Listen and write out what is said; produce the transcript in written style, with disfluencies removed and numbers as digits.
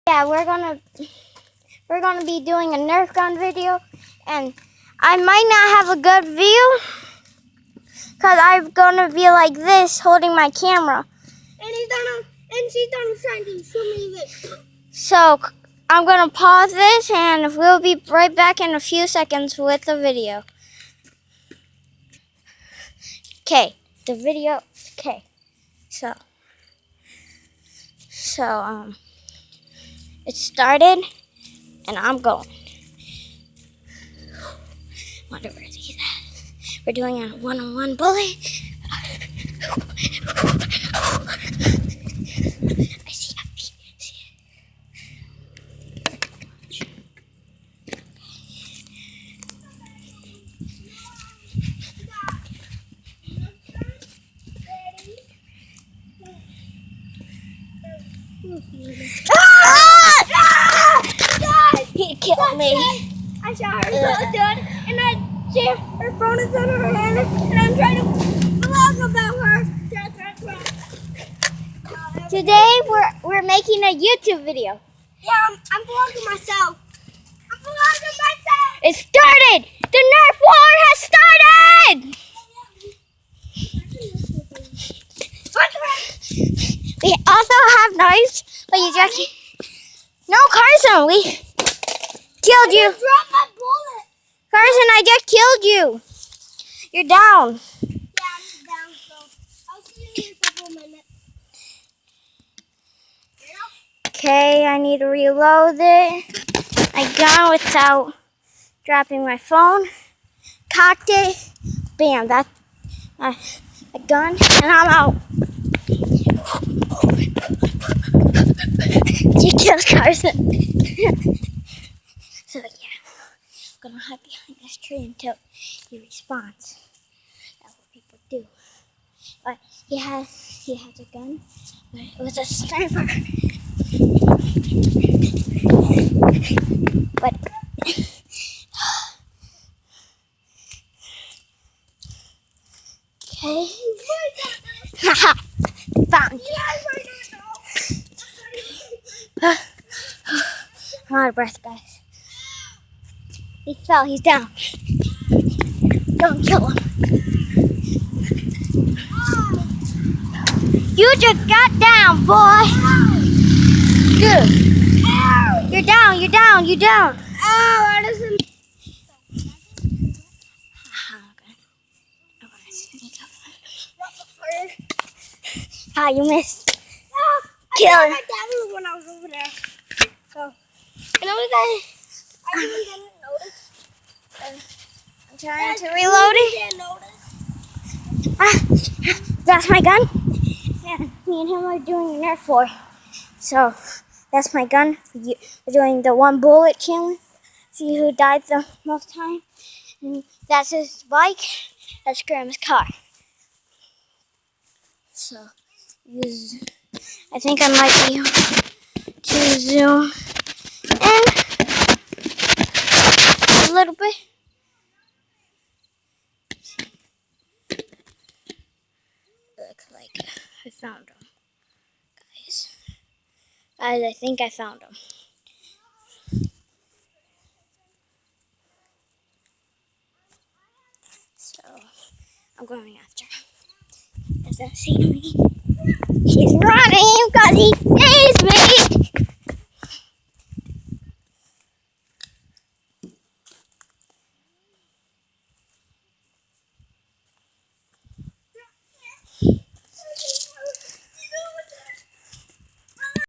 Yeah, we're gonna be doing a Nerf gun video, and I might not have a good view because I'm gonna be like this holding my camera. And she's trying to show me this. So I'm gonna pause this, and we'll be right back in a few seconds with the video. Okay, the video. Okay, so it started, and I'm going. Whatever it is. We're doing a one-on-one bully. I see that. He killed me. I shot her so good, and her phone is in her hand, and I'm trying to vlog about her. Today we're making a YouTube video. Yeah, I'm vlogging myself. It started! The Nerf war has started! We also have knives, but you just... No, Carson, we killed you. Drop my bullet. Carson, I just killed you. You're down. Yeah, I'm down, so I'll see you in a couple of minutes. Okay, I need to reload it. My gun without dropping my phone. Cocked it. Bam, that's a gun, and I'm out. You killed Carson. So yeah, I'm gonna hide behind this tree until he responds. That's what people do. But he has a gun. But it was a sniper. But okay. Haha. Found you. I'm out of breath, guys. He fell. He's down. Don't kill him. You just got down, boy. Good. You're down. You're down. You're down. That doesn't. Ah, you missed. Kill her. My dad when I was over there. So, and I really didn't notice. I'm trying to reload it. That's my gun. Yeah, me and him are doing Nerf war. So that's my gun. We're doing the one bullet challenge. See who died the most time. And that's his bike. That's Graham's car. So I think I might be to zoom in a little bit. Look like I found him, guys. I think I found him. So I'm going after him. Does that see me? He's running because he sees me.